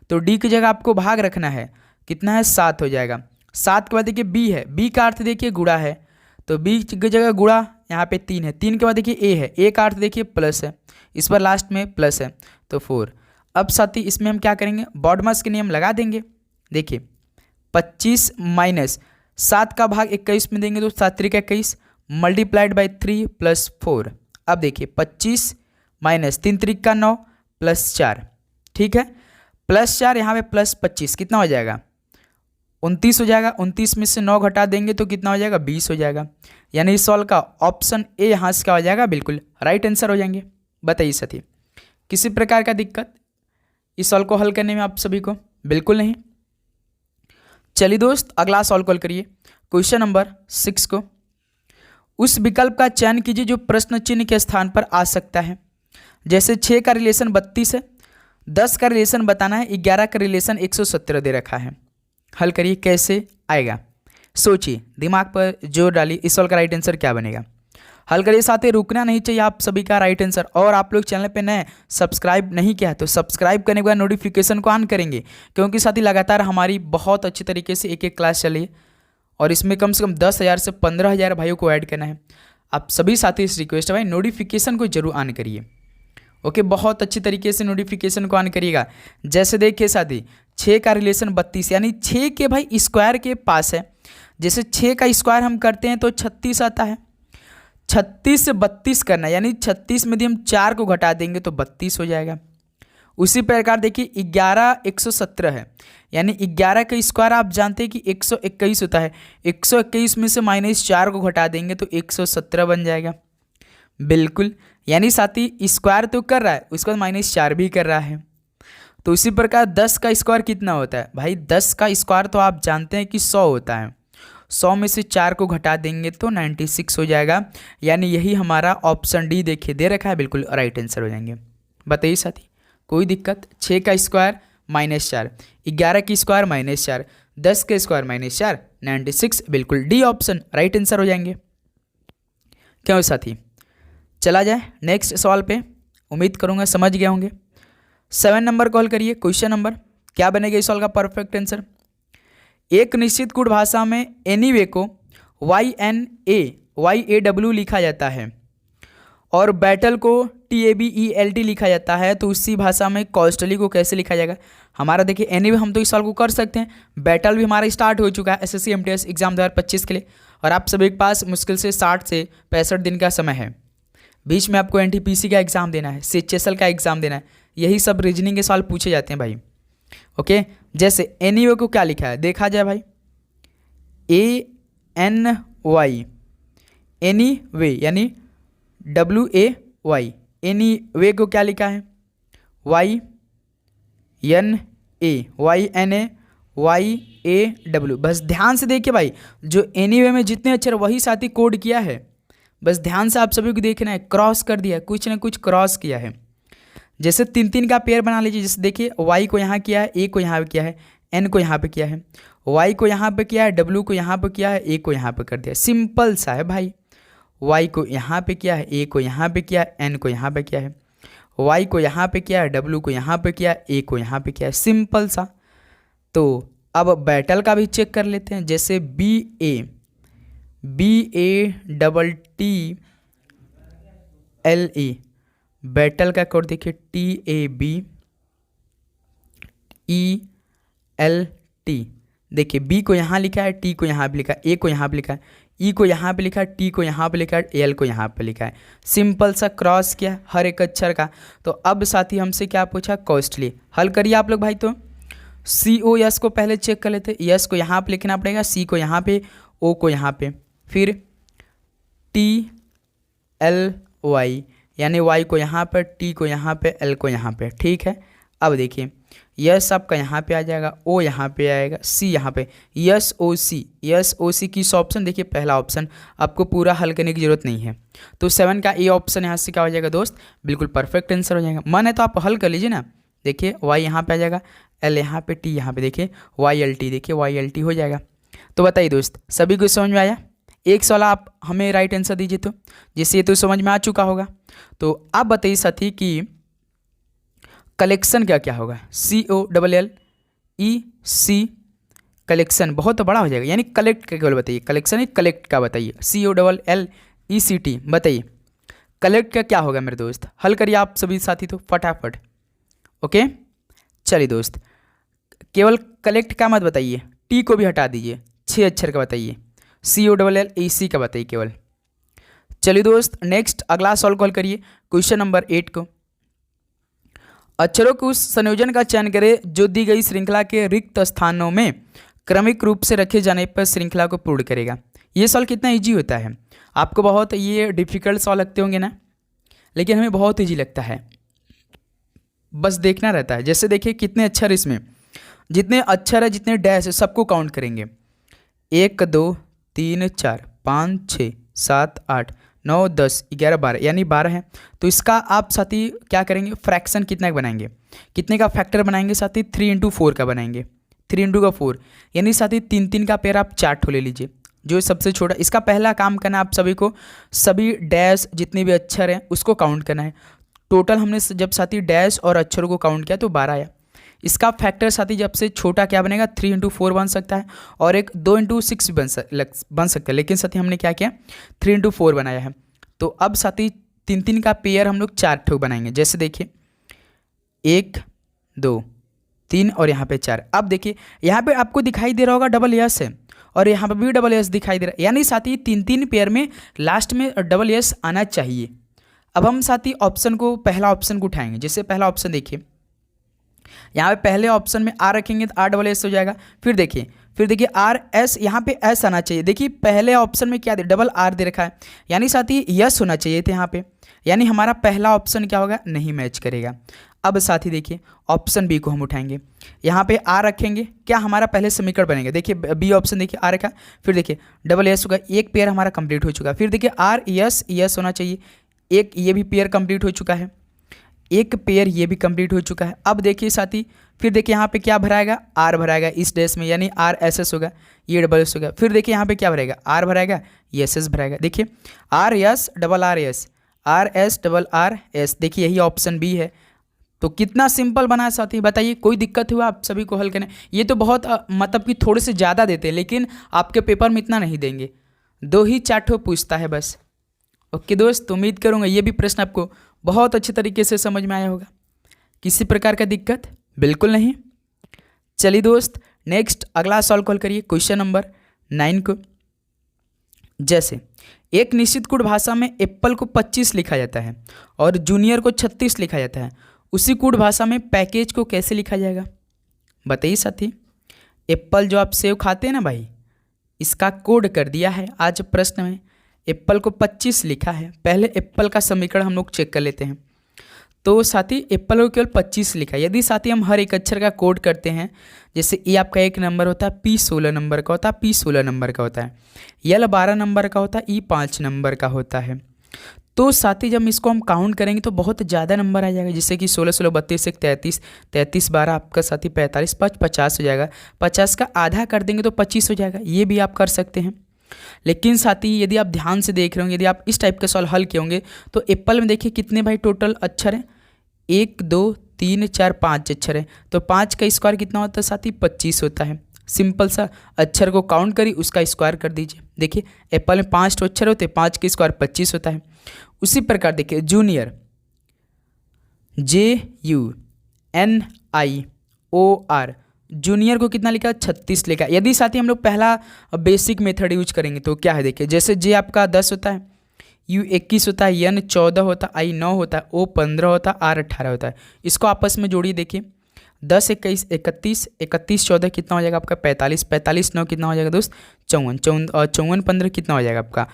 [SPEAKER 1] तो डी की जगह आपको भाग रखना है, कितना है 7 हो जाएगा। 7 के बाद देखिए बी है, बी का अर्थ देखिए गुणा है, तो बी की जगह गुणा यहाँ पे 3 है। 3 के बाद देखिए ए है, ए का अर्थ देखिए प्लस है, इस पर लास्ट में प्लस है तो 4। अब साथी इसमें हम क्या करेंगे, बॉडमास के नियम लगा देंगे। देखिए 25 माइनस 7 का भाग 21 में देंगे तो 7 3 21 मल्टीप्लाइड बाई 3 + 4। अब देखिए 25 माइनस 3 3 का 9 + 4, ठीक है, +4 यहाँ पे +25 कितना हो जाएगा 29 हो जाएगा। 29 में से 9 घटा देंगे तो कितना हो जाएगा 20 हो जाएगा। यानी इस सवाल का ऑप्शन ए यहाँ से क्या हो जाएगा, बिल्कुल राइट आंसर हो जाएंगे। बताइए साथी किसी प्रकार का दिक्कत इस सवाल को हल करने में आप सभी को, बिल्कुल नहीं। चलिए दोस्त अगला सवाल कॉल करिए क्वेश्चन नंबर 6 को। उस विकल्प का चयन कीजिए जो प्रश्न चिन्ह के स्थान पर आ सकता है। जैसे 6 का रिलेशन 32 है, 10 का रिलेशन बताना है, 11 का रिलेशन 117 दे रखा है। हल करिए कैसे आएगा, सोचिए, दिमाग पर जोर डालिए, इस सवाल का राइट आंसर क्या बनेगा। हल करिए, साथ ही रुकना नहीं चाहिए आप सभी का राइट आंसर। और आप लोग चैनल पे नए सब्सक्राइब नहीं किया है तो सब्सक्राइब करने के बाद नोटिफिकेशन को ऑन करेंगे, क्योंकि साथ ही लगातार हमारी बहुत अच्छी तरीके से एक क्लास चली है और इसमें कम से कम 10,000 से 15,000 भाइयों को ऐड करना है। आप सभी साथी से रिक्वेस्ट है भाई नोटिफिकेशन को जरूर ऑन करिए। ओके, बहुत अच्छी तरीके से नोटिफिकेशन को ऑन करिएगा। जैसे देखिए साथी 6 का रिलेशन 32 यानी 6 के भाई स्क्वायर के पास है। जैसे 6 का स्क्वायर हम करते हैं तो 36 आता है। 36 से 32 करना है, यानी 36 में यदि हम 4 को घटा देंगे तो 32 हो जाएगा। उसी प्रकार देखिए 11 117 है, यानी 11 का स्क्वायर आप जानते हैं कि 121 होता है। 121 में से -4 को घटा देंगे तो 117 बन जाएगा। बिल्कुल, यानी साथी स्क्वायर तो कर रहा है, उसके बाद -4 भी कर रहा है। तो उसी प्रकार 10 का स्क्वायर कितना होता है भाई? 10 का स्क्वायर तो आप जानते हैं कि 100 होता है। 100 में से 4 को घटा देंगे तो 96 हो जाएगा। यानी यही हमारा ऑप्शन डी देखिए दे रखा है, बिल्कुल राइट आंसर हो जाएंगे। बताइए साथी, कोई दिक्कत? 6 का स्क्वायर -4, 11 की स्क्वायर -4, 10 के स्क्वायर -4, 96, बिल्कुल डी ऑप्शन राइट आंसर हो जाएंगे। क्यों साथी? चला जाए नेक्स्ट सवाल पे। उम्मीद करूंगा समझ गए होंगे। 7 नंबर कॉल करिए। क्वेश्चन नंबर क्या बनेगा इस सवाल का परफेक्ट आंसर? एक निश्चित कूट भाषा में एनीवे को YNAW लिखा जाता है और बैटल को TABELT लिखा जाता है, तो उसी भाषा में कॉस्टली को कैसे लिखा जाएगा? हमारा देखिए एनीवे हम तो इस सवाल को कर सकते हैं। बैटल भी हमारा स्टार्ट हो चुका है SSC MTS एग्जाम 2025 के लिए, और आप सभी के पास मुश्किल से 60 से 65 दिन का समय है। बीच में आपको NTPC का एग्जाम देना है, CHSL का एग्जाम देना है, यही सब रीजनिंग के सवाल पूछे जाते हैं भाई। ओके, जैसे एनीवे को क्या लिखा है देखा जाए भाई, ANY, एनीवे यानी WAY। एनीवे को क्या लिखा है? YNA बस ध्यान से देखिए भाई, जो एनीवे में जितने अक्षर वही साथी कोड किया है, बस ध्यान से आप सभी को देखना है। क्रॉस कर दिया, कुछ ना कुछ क्रॉस किया है। जैसे 3-3 का पेयर बना लीजिए। जैसे देखिए Y को यहाँ किया है, A को यहाँ पे किया है, N को यहाँ पे किया है, Y को यहाँ पे किया है, W को यहाँ पे किया है, A को यहाँ पे कर दिया। सिंपल सा है भाई। Y को यहाँ पे किया है, A को यहाँ पे किया है, N को यहाँ पे किया है, Y को यहाँ पे किया है, W को यहाँ पे किया है, A को यहाँ पे किया है। सिंपल सा। तो अब बैटल का भी चेक कर लेते हैं। जैसे BATTLE, बैटल का कोड देखिए TABELT। देखिए B को यहाँ लिखा है, T को यहाँ पे लिखा है, A को यहाँ पे लिखा है, E को यहाँ पे लिखा है, T को यहाँ पे लिखा है, L को यहाँ पे लिखा है। सिंपल सा क्रॉस किया हर एक अक्षर का। तो अब साथी हमसे क्या पूछा? कॉस्टली। हल करिए आप लोग भाई। तो COS को पहले चेक कर लेते। यस को यहाँ पे लिखना पड़ेगा, C को यहाँ पे, O को यहाँ पे, फिर TLY यानी Y को यहाँ पर, T को यहाँ पे, L को यहाँ पे। ठीक है, अब देखिए यस आपका यहाँ पे आ जाएगा, O यहाँ पे आएगा, C यहाँ पे, SOC किस ऑप्शन? देखिए पहला ऑप्शन। आपको पूरा हल करने की जरूरत नहीं है। तो 7 का ए ऑप्शन यहाँ से क्या हो जाएगा दोस्त? बिल्कुल परफेक्ट आंसर हो जाएगा। मन है तो आप हल कर लीजिए ना। देखिए Y यहाँ पे आ जाएगा, L यहाँ पे, T यहाँ पे, देखिए YLT, देखिए YLT हो जाएगा। तो बताइए दोस्त, सभी को समझ में आया? एक सवाल आप हमें राइट आंसर दीजिए तो, जिससे ये तो समझ में आ चुका होगा। तो आप बताइए साथी कि कलेक्शन क्या क्या होगा? COLLEC, कलेक्शन बहुत बड़ा हो जाएगा, यानी कलेक्ट का केवल बताइए। कलेक्शन है, कलेक्ट का बताइए। COLLECT बताइए कलेक्ट का क्या होगा मेरे दोस्त? हल करिए आप सभी साथी तो फटाफट। ओके, चलिए दोस्त, केवल कलेक्ट का मत बताइए, T को भी हटा दीजिए, 6 अक्षर का बताइए। COLLEC का बताइए केवल। चलिए दोस्त, नेक्स्ट अगला सॉल्व कॉल करिए क्वेश्चन नंबर 8 को। अक्षरों के उस संयोजन का चयन करें जो दी गई श्रृंखला के रिक्त स्थानों में क्रमिक रूप से रखे जाने पर श्रृंखला को पूर्ण करेगा। ये सवाल कितना इजी होता है। आपको बहुत ये डिफिकल्ट सवाल लगते होंगे ना, लेकिन हमें बहुत इजी लगता है, बस देखना रहता है। जैसे देखिए कितने अक्षर इसमें, जितने अक्षर है जितने डैश है सबको काउंट करेंगे। 1 2 3 4 5 6 7 8 9 10 11 12, यानी 12 है। तो इसका आप साथी क्या करेंगे? फ्रैक्शन कितना का बनाएंगे? कितने का फैक्टर बनाएंगे साथी? 3 × 4 का बनाएंगे। 3 × 4 यानी साथी 3 का पेयर आप 4 ठो ले लीजिए, जो सबसे छोटा। इसका पहला काम करना आप सभी को, सभी डैश जितने भी अक्षर हैं उसको काउंट करना है। टोटल हमने जब साथी डैश और अक्षरों को काउंट किया तो 12 आया। इसका फैक्टर साथी जब से छोटा क्या बनेगा 3 into 4 बन सकता है और एक 2 into 6 बन सकता है, लेकिन साथी हमने क्या किया 3 into 4 बनाया है। तो अब साथी 3 का पेयर हम लोग 4 ठो बनाएंगे। जैसे देखिए 1 2 3 और यहाँ पे 4। अब देखिए यहाँ पे आपको दिखाई दे रहा होगा डबल यस है और यहाँ पे भी डबल यस दिखाई दे रहा है, यानी साथी 3 पेयर में लास्ट में डबल यस आना चाहिए। अब हम साथी ऑप्शन को पहला ऑप्शन को उठाएंगे। जैसे पहला ऑप्शन देखिए यहाँ पे पहले ऑप्शन में आर रखेंगे तो आर डबल एस हो जाएगा। फिर देखिए आर एस, यहाँ पे एस आना चाहिए। देखिए पहले ऑप्शन में क्या दे डबल आर दे रखा है, यानी साथी यस होना चाहिए थे यहाँ पे, यानी हमारा पहला ऑप्शन क्या होगा नहीं मैच करेगा। अब साथी देखिए ऑप्शन बी को हम उठाएंगे, यहाँ पे आर रखेंगे, क्या हमारा पहले समीकरण बनेगा। देखिए बी ऑप्शन देखिए आर रखा, फिर देखिए डबल एस होगा, एक पेयर हमारा कंप्लीट हो चुका। फिर देखिए आर यस यस होना चाहिए, एक ये भी पेयर कंप्लीट हो चुका है, एक पेयर ये भी कंप्लीट हो चुका है। अब देखिए साथी फिर देखिए यहाँ पे क्या भराएगा आर भराएगा इस डैश में, यानी आर एस एस होगा, ये डबल एस होगा। फिर देखिए यहाँ पे क्या भरेगा आर भराएगा, एस एस भराएगा। देखिए R S double R S, R S double R S, देखिए यही ऑप्शन बी है। तो कितना सिंपल बना है साथी, बताइए कोई दिक्कत हुआ आप सभी को हल करने। ये तो बहुत मतलब कि थोड़े से ज़्यादा देते हैं, लेकिन आपके पेपर में इतना नहीं देंगे, 2 ही 4 ठो पूछता है बस। ओके दोस्त, उम्मीद करूँगा ये भी प्रश्न आपको बहुत अच्छे तरीके से समझ में आया होगा, किसी प्रकार का दिक्कत बिल्कुल नहीं। चलिए दोस्त नेक्स्ट अगला सॉल्व कॉल करिए क्वेश्चन नंबर 9 को। जैसे एक निश्चित कोड भाषा में एप्पल को 25 लिखा जाता है और जूनियर को 36 लिखा जाता है, उसी कोड भाषा में पैकेज को कैसे लिखा जाएगा बताइए साथी। एप्पल जो आप सेव खाते हैं ना भाई, इसका कोड कर दिया है आज प्रश्न में, एप्पल को 25 लिखा है। पहले एप्पल का समीकरण हम लोग चेक कर लेते हैं। तो साथी एप्पल को केवल 25 लिखा है। यदि साथी हम हर एक अक्षर का कोड करते हैं, जैसे ए आपका 1 नंबर होता है, पी 16 नंबर का होता है, पी 16 नंबर का होता है, यल 12 नंबर का होता है, ई 5 नंबर का होता है, तो साथी जब इसको हम काउंट करेंगे तो बहुत ज़्यादा नंबर आ जाएगा। जैसे कि 16 16 32 1 33, 33 12 आपका साथी 45, 5 50 हो जाएगा। 50 का आधा कर देंगे तो 25 हो जाएगा, ये भी आप कर सकते हैं। लेकिन साथी यदि आप ध्यान से देख रहे होंगे, यदि आप इस टाइप का सवाल हल किए होंगे तो एप्पल में देखिए कितने भाई टोटल अक्षर हैं, 1 2 3 4 5 अक्षर है, तो 5 का स्क्वायर कितना होता है साथी 25 होता है। सिंपल सा अक्षर को काउंट करिए, उसका स्क्वायर कर दीजिए। देखिए एप्पल में 5 तो अक्षर होते हैं, 5 के स्क्वायर 25 होता है। उसी प्रकार देखिए जूनियर JUNIOR, जूनियर को कितना लिखा 36 लिखा। यदि साथी हम लोग पहला बेसिक मेथड यूज करेंगे तो क्या है देखिए, जैसे जे आपका 10 होता है, U 21 होता है, N 14 होता है, I 9 होता है, O 15 होता है, R 18 होता है। इसको आपस में जोड़िए, देखिए 10 21 31, 31 14 कितना हो जाएगा आपका 45, 45 9 कितना हो जाएगा दोस्त 54, 54 15 कितना हो जाएगा आपका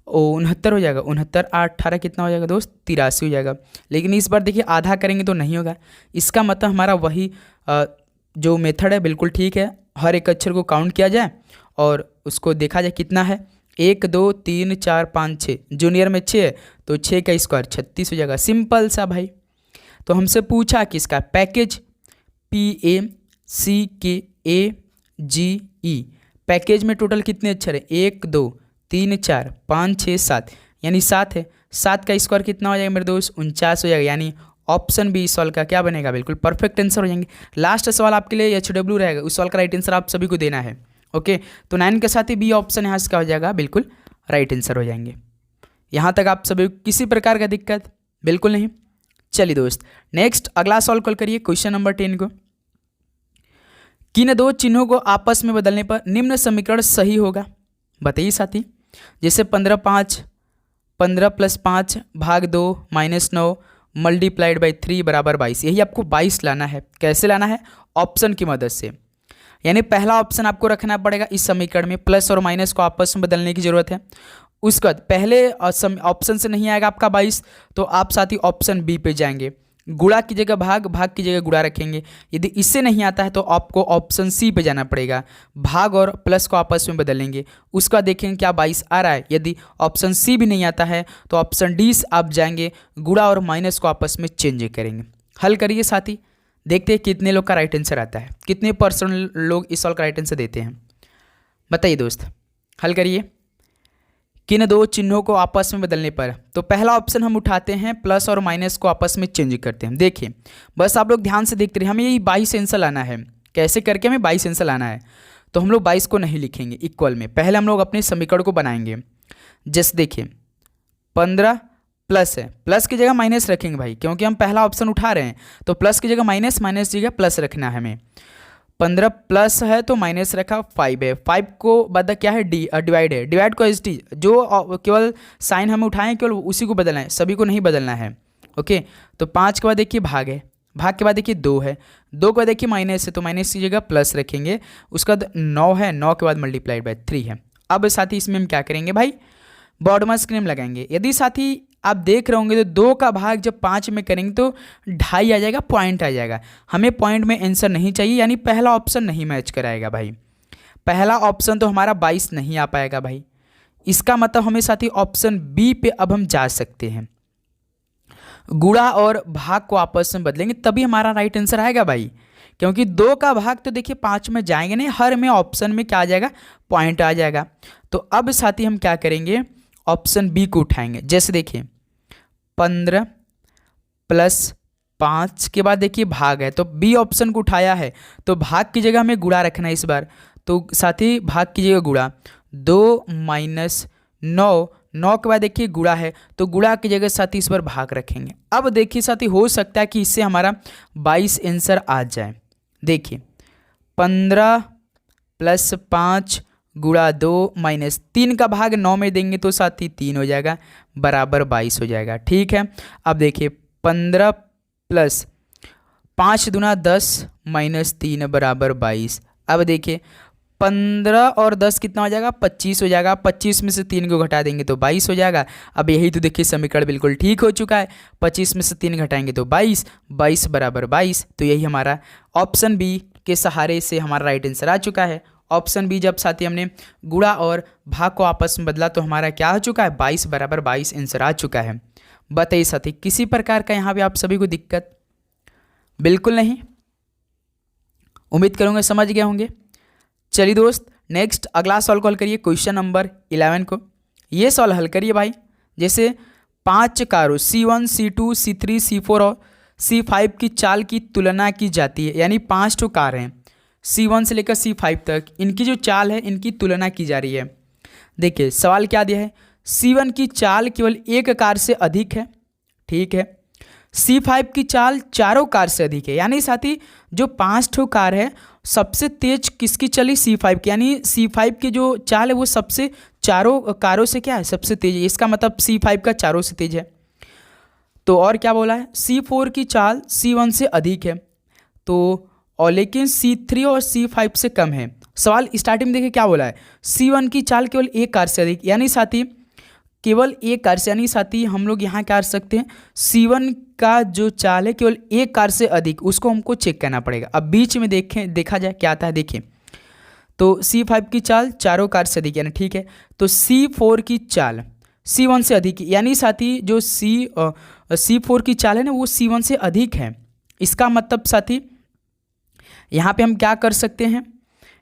[SPEAKER 1] 69 हो जाएगा, 69 8 18 कितना हो जाएगा दोस्त 83 हो जाएगा। लेकिन इस बार देखिए आधा करेंगे तो नहीं होगा। इसका मतलब हमारा वही जो मेथड है बिल्कुल ठीक है, हर एक अक्षर को काउंट किया जाए और उसको देखा जाए कितना है, 1 2 3 4 5 6, जूनियर में 6 है तो 6 का स्क्वायर 36 हो जाएगा। सिंपल सा भाई। तो हमसे पूछा कि इसका पैकेज PACKAGE, पैकेज में टोटल कितने अक्षर है 1 2 3 4 5 6 7, यानी 7 है। 7 का स्क्वायर कितना हो जाएगा मेरे दोस्त 49 हो जाएगा, यानी ऑप्शन बी इस सवाल का क्या बनेगा बिल्कुल परफेक्ट आंसर हो जाएंगे। लास्ट सवाल आपके लिए HW रहेगा, उस सवाल का राइट आंसर आप सभी को देना है। ओके, तो 9 के साथ ही बी ऑप्शन यहाँ से क्या हो जाएगा बिल्कुल राइट आंसर हो जाएंगे। यहाँ तक आप सभी को किसी प्रकार का दिक्कत बिल्कुल नहीं। चलिए दोस्त नेक्स्ट अगला सॉल्व कॉल करिए क्वेश्चन नंबर 10 को। किन 2 चिन्हों को आपस में बदलने पर निम्न समीकरण सही होगा बताइए साथी। जैसे 15 5, 15 + 5 भाग 2 -9 मल्टीप्लाइड बाई 3 बराबर 22। यही आपको 22 लाना है। कैसे लाना है ऑप्शन की मदद से, यानी पहला ऑप्शन आपको रखना पड़ेगा इस समीकरण में, प्लस और माइनस को आपस में बदलने की जरूरत है। उसके बाद पहले ऑप्शन से नहीं आएगा आपका 22 तो आप साथी ऑप्शन बी पे जाएंगे, गुणा की जगह भाग, भाग की जगह गुणा रखेंगे। यदि इससे नहीं आता है तो आपको ऑप्शन सी पे जाना पड़ेगा, भाग और प्लस को आपस में बदलेंगे। उसका देखेंगे क्या 22 आ रहा है। यदि ऑप्शन सी भी नहीं आता है तो ऑप्शन डी से आप जाएंगे, गुणा और माइनस को आपस में चेंज करेंगे। हल करिए साथी, देखते हैं कितने लोग का राइट आंसर आता है, कितने % लोग इस सवाल का राइट आंसर देते हैं बताइए दोस्त। हल करिए। किन दो चिन्हों को आपस में बदलने पर। तो पहला ऑप्शन हम उठाते हैं, प्लस और माइनस को आपस में चेंज करते हैं। देखिए बस आप लोग ध्यान से देखते रहिए, हमें यही 22 आंसर लाना है। कैसे करके हमें 22 आंसर लाना है, तो हम लोग 22 को नहीं लिखेंगे इक्वल में, पहले हम लोग अपने समीकरण को बनाएंगे। जैसे देखिए 15 प्लस है, प्लस की जगह माइनस रखेंगे भाई, क्योंकि हम पहला ऑप्शन उठा रहे हैं, तो प्लस की जगह माइनस, माइनस की जगह प्लस रखना है हमें। 15 प्लस है तो माइनस रखा, 5 है, 5 को बाद क्या है डिवाइड है, डिवाइड को एस टी, जो केवल साइन हमें उठाएं केवल उसी को बदलना है, सभी को नहीं बदलना है। ओके, तो 5 के बाद देखिए भाग है, भाग के बाद देखिए 2 है, 2 के बाद देखिए माइनस है, तो माइनस की जगह प्लस रखेंगे। उसका 9 है, 9 के बाद मल्टीप्लाइड बाय 3 है। अब साथी इसमें हम क्या करेंगे भाई, बॉर्डमर स्क्रीन लगाएंगे। यदि साथी आप देख रहे होंगे तो 2 का भाग जब 5 में करेंगे तो 2.5 आ जाएगा, पॉइंट आ जाएगा। हमें पॉइंट में आंसर नहीं चाहिए, यानी पहला ऑप्शन नहीं मैच कराएगा भाई। पहला ऑप्शन तो हमारा 22 नहीं आ पाएगा भाई। इसका मतलब हमें साथी ऑप्शन बी पे अब हम जा सकते हैं। गुणा और भाग को आपस में बदलेंगे तभी हमारा राइट आंसर आएगा भाई, क्योंकि 2 का भाग तो देखिए 5 में जाएंगे नहीं, हर में ऑप्शन में क्या आ जाएगा, पॉइंट आ जाएगा। तो अब साथी हम क्या करेंगे, ऑप्शन बी को उठाएंगे। जैसे देखिए 15 प्लस 5 के बाद देखिए भाग है, तो बी ऑप्शन को उठाया है, तो भाग की जगह हमें गुणा रखना है इस बार। तो साथी भाग की जगह गुणा, 2 माइनस 9, 9 के बाद देखिए गुणा है, तो गुणा की जगह साथी इस बार भाग रखेंगे। अब देखिए साथी हो सकता है कि इससे हमारा 22 आंसर आ जाए। देखिए 15 प्लस 5 गुणा 2 माइनस 3 का भाग 9 में देंगे तो साथी 3 हो जाएगा, बराबर 22 हो जाएगा। ठीक है, अब देखिए 15 प्लस 5 दूना 10 माइनस 3 बराबर 22। अब देखिए 15 और 10 कितना हो जाएगा, 25 हो जाएगा। 25 में से 3 को घटा देंगे तो 22 हो जाएगा। अब यही तो देखिए समीकरण बिल्कुल ठीक हो चुका है, 25 में से 3 घटाएंगे तो 22, 22 बराबर 22। तो यही हमारा ऑप्शन बी के सहारे से हमारा राइट आंसर आ चुका है। ऑप्शन बी, जब साथी हमने गुणा और भाग को आपस में बदला तो हमारा क्या हो चुका है, 22 बराबर 22 आंसर आ चुका है। बताइए साथी किसी प्रकार का यहाँ पे आप सभी को दिक्कत? बिल्कुल नहीं, उम्मीद करूँगा समझ गए होंगे। चलिए दोस्त, नेक्स्ट अगला सॉल्व कॉल करिए क्वेश्चन नंबर 11 को। ये सॉल्व हल करिए भाई। जैसे 5 कारों C1, C2, C3, C4 और C5 की चाल की तुलना की जाती है, यानी 5 तो कार हैं C1 से लेकर C5 तक, इनकी जो चाल है इनकी तुलना की जा रही है। देखिए सवाल क्या दिया है, C1 की चाल केवल एक कार से अधिक है, ठीक है। C5 की चाल चारों कार से अधिक है, यानी साथी जो 5 ठो कार है सबसे तेज किसकी चली, C5 की, यानी C5 की जो चाल है वो सबसे चारों कारों से क्या है, सबसे तेज है। इसका मतलब C5 का चारों से तेज है। तो और क्या बोला है, C4 की चाल C1 से अधिक है, तो और लेकिन C3 और C5 से कम है। सवाल स्टार्टिंग में देखिए क्या बोला है, C1 की चाल केवल एक कार से अधिक, यानी साथी केवल एक कार से, यानी साथी हम लोग यहाँ क्या कर सकते हैं, C1 का जो चाल है केवल एक कार से अधिक, उसको हमको चेक करना पड़ेगा। अब बीच में देखा जाए क्या आता है। देखिए तो C5 की चाल चारों कार से अधिक, यानी ठीक है। तो C4 की चाल C1 से अधिक, यानी साथी जो C4 की चाल है ना वो C1 से अधिक है। इसका मतलब साथी यहाँ पे हम क्या कर सकते हैं,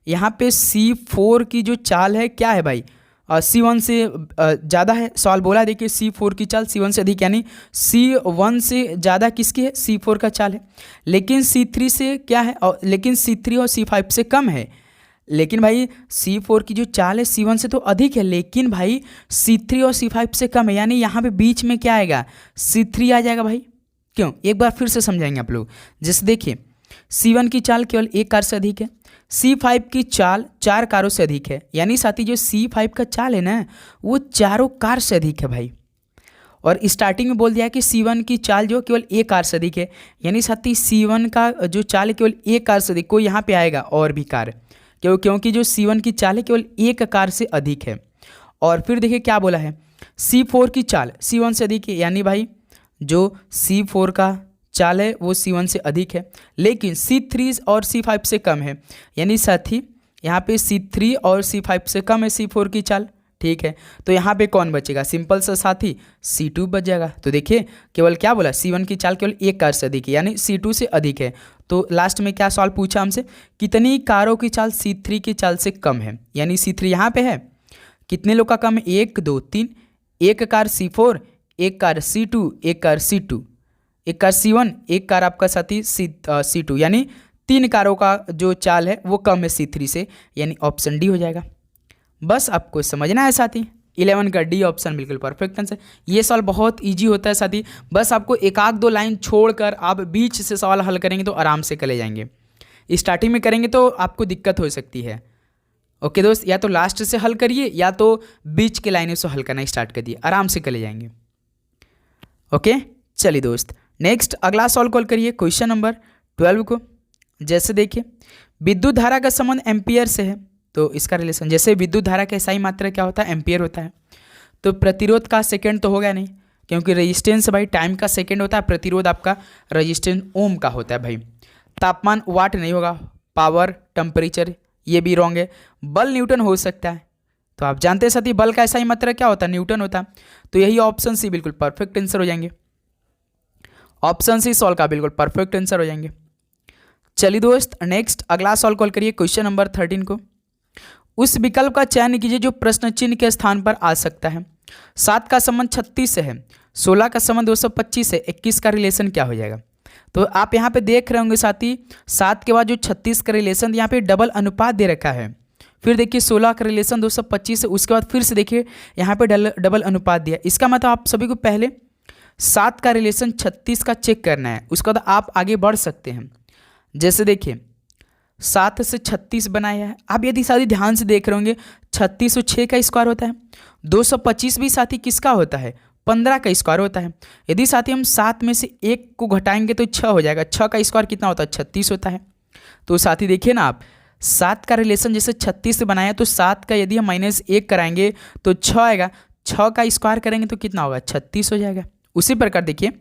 [SPEAKER 1] यहाँ पे C4 की जो चाल है क्या है भाई, C1 से ज़्यादा है। सवाल बोला देखिए C4 की चाल C1 से अधिक, यानी C1 से ज़्यादा किसकी है, C4 का चाल है। लेकिन C3 से क्या है, लेकिन C3 और C5 से कम है। लेकिन भाई C4 की जो चाल है C1 से तो अधिक है, लेकिन भाई C3 और C5 से कम है, यानी यहाँ पे बीच में क्या आएगा, C3 आ जाएगा भाई। क्यों, एक बार फिर से समझाएंगे आप लोग। जैसे देखिए C1 की चाल केवल एक कार से अधिक है, C5 की चाल 4 कारों से अधिक है, यानी साथी जो C5 का चाल है ना वो चारों कार से अधिक है भाई। और स्टार्टिंग में बोल दिया कि C1 की चाल जो केवल एक कार से अधिक है, यानी साथी C1 का जो चाल है केवल एक कार से अधिक, कोई यहाँ पे आएगा और भी कार, क्योंकि जो C1 की चाल है केवल एक कार से अधिक है। और फिर देखिए क्या बोला है, C4 की चाल C1 से अधिक है, यानी भाई जो C4 का चाल है वो C1 से अधिक है, लेकिन C3 और C5 से कम है, यानी साथी यहाँ पे C3 और C5 से कम है C4 की चाल, ठीक है। तो यहाँ पे कौन बचेगा, सिंपल सा साथी C2 बच जाएगा। तो देखिए केवल क्या बोला, C1 की चाल केवल एक कार से अधिक है, यानी C2 से अधिक है। तो लास्ट में क्या सवाल पूछा हमसे, कितनी कारों की चाल C3 की चाल से कम है, यानी C3 यहाँ पे है, कितने लोग का काम है? 1 2 3, एक कार C4, एक कार C2, एक कार C2, एक कार C1, एक कार आपका साथी C2, यानी 3 कारों का जो चाल है वो कम है C3 से, यानी ऑप्शन डी हो जाएगा। बस आपको समझना है साथी, 11 का डी ऑप्शन बिल्कुल परफेक्ट आंसर। ये सवाल बहुत इजी होता है साथी, बस आपको एक आध दो लाइन छोड़कर आप बीच से सवाल हल करेंगे तो आराम से कर ले जाएंगे। स्टार्टिंग में करेंगे तो आपको दिक्कत हो सकती है। ओके दोस्त, या तो लास्ट से हल करिए या तो बीच के लाइनों से हल करना स्टार्ट कर दिए, आराम से कर ले जाएंगे। ओके चलिए दोस्त, नेक्स्ट अगला सॉल्व कॉल करिए क्वेश्चन नंबर 12 को। जैसे देखिए, विद्युत धारा का संबंध एम्पियर से है, तो इसका रिलेशन, जैसे विद्युत धारा का SI मात्रा क्या होता है? एम्पियर होता है। तो प्रतिरोध का सेकंड तो होगा नहीं, क्योंकि रेजिस्टेंस भाई टाइम का सेकंड होता है, प्रतिरोध आपका रेजिस्टेंस ओम का होता है भाई। तापमान वाट नहीं होगा, पावर टेम्परेचर ये भी रॉन्ग है। बल न्यूटन हो सकता है, तो आप जानते हैं साथी बल का SI मात्रा क्या होता है? न्यूटन होता है। तो यही ऑप्शन सी बिल्कुल परफेक्ट आंसर हो जाएंगे। ऑप्शन सी सॉल्व का बिल्कुल परफेक्ट आंसर हो जाएंगे। चलिए दोस्त, नेक्स्ट अगला सॉल्व कॉल करिए क्वेश्चन नंबर 13 को। उस विकल्प का चयन कीजिए जो प्रश्न चिन्ह के स्थान पर आ सकता है। 7 का संबंध 36 से है, 16 का संबंध 225 है, 21 का रिलेशन क्या हो जाएगा? तो आप यहाँ पे देख रहे होंगे साथी, 7 के बाद जो 36 का रिलेशन यहाँ पे डबल अनुपात दे रखा है। फिर देखिए 16 का रिलेशन 225 है, उसके बाद फिर से देखिए यहाँ पे डबल अनुपात दिया। इसका मतलब आप सभी को पहले 7 का रिलेशन 36 का चेक करना है, उसके बाद आप आगे बढ़ सकते हैं। जैसे देखिए 7 से 36 बनाया है, आप यदि साथी ध्यान से देख रहे होंगे 36 और 6 का स्क्वायर होता है। 225 भी साथी किसका होता है? 15 का स्क्वायर होता है। यदि साथी हम 7 में से 1 को घटाएंगे तो 6 हो जाएगा। 6 का स्क्वायर कितना होता है? 36 होता है। तो साथी देखिए ना, आप 7 का रिलेशन जैसे 36 से बनाया, तो 7 का यदि हम -1 कराएंगे तो 6 आएगा। 6 का स्क्वायर करेंगे तो कितना होगा? 36 हो जाएगा। उसी प्रकार देखिए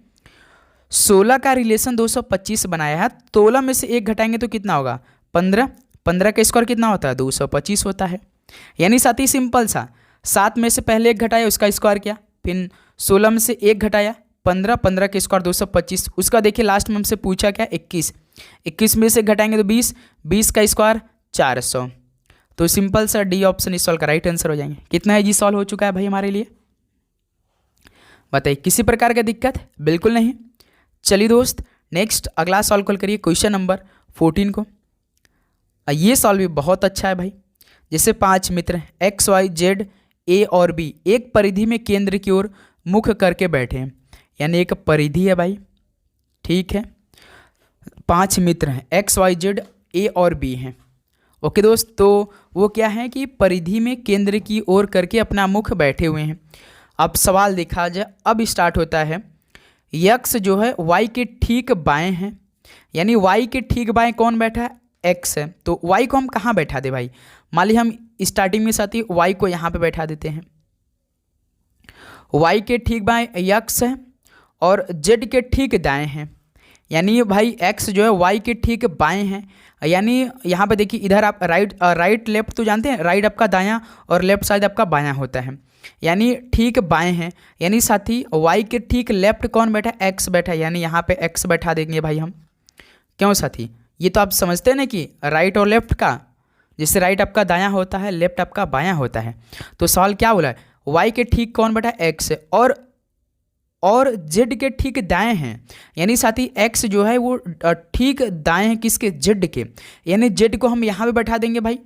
[SPEAKER 1] 16 का रिलेशन 225 बनाया है, 16 में से 1 घटाएंगे तो कितना होगा? 15। 15 का स्क्वायर कितना होता है? 225 होता है। यानी साथी सिंपल सा, 7 में से पहले 1 घटाया उसका स्क्वायर किया, फिर 16 में से 1 घटाया 15, 15 के स्क्वायर 225, उसका देखिए लास्ट में हमसे पूछा क्या? 21। 21 में से घटाएंगे तो 20, 20 का स्क्वायर 400। तो सिंपल सा डी ऑप्शन इस सॉल्व का राइट आंसर हो जाएंगे। कितना है जी सॉल्व हो चुका है भाई हमारे लिए? बताइए, किसी प्रकार का दिक्कत? बिल्कुल नहीं। चलिए दोस्त, नेक्स्ट अगला सॉल्व कॉल करिए क्वेश्चन नंबर 14 को। ये सॉल्व भी बहुत अच्छा है भाई। जैसे 5 मित्र हैं X Y Z A और B एक परिधि में केंद्र की ओर मुख करके बैठे हैं, यानी एक परिधि है भाई, ठीक है। 5 मित्र हैं X Y Z A और B हैं। ओके दोस्त, तो वो क्या है कि परिधि में केंद्र की ओर करके अपना मुख बैठे हुए हैं। अब सवाल देखा जाए, अब स्टार्ट होता है। X जो है Y के ठीक बाएं हैं, यानी Y के ठीक बाएं कौन बैठा है? X है। तो Y को हम कहाँ बैठा दे भाई? मान लीजिए हम स्टार्टिंग में साथी Y को यहाँ पे बैठा देते हैं। Y के ठीक बाएं X है और Z के ठीक दाएं हैं, यानी भाई X जो है Y के ठीक बाएं हैं। यानी यहाँ पे देखिए, इधर आप राइट लेफ्ट तो जानते हैं, राइट आपका दायां और लेफ्ट साइड आपका बायां होता है, यानी ठीक बाएं हैं। यानी साथी Y के ठीक लेफ्ट कौन बैठा है? X बैठा है, यानी यहाँ पे X बैठा देंगे भाई हम। क्यों साथी? ये तो आप समझते हैं ना कि राइट और लेफ्ट का, जैसे राइट आपका दायां होता है, लेफ्ट आपका बायां होता है। तो सवाल क्या बोला है? Y के ठीक कौन बैठा है? X है, और Z के ठीक दाएं हैं, यानी साथी X जो है वो ठीक दाएं हैं किसके? Z के, यानी Z को हम यहाँ पे बैठा देंगे भाई।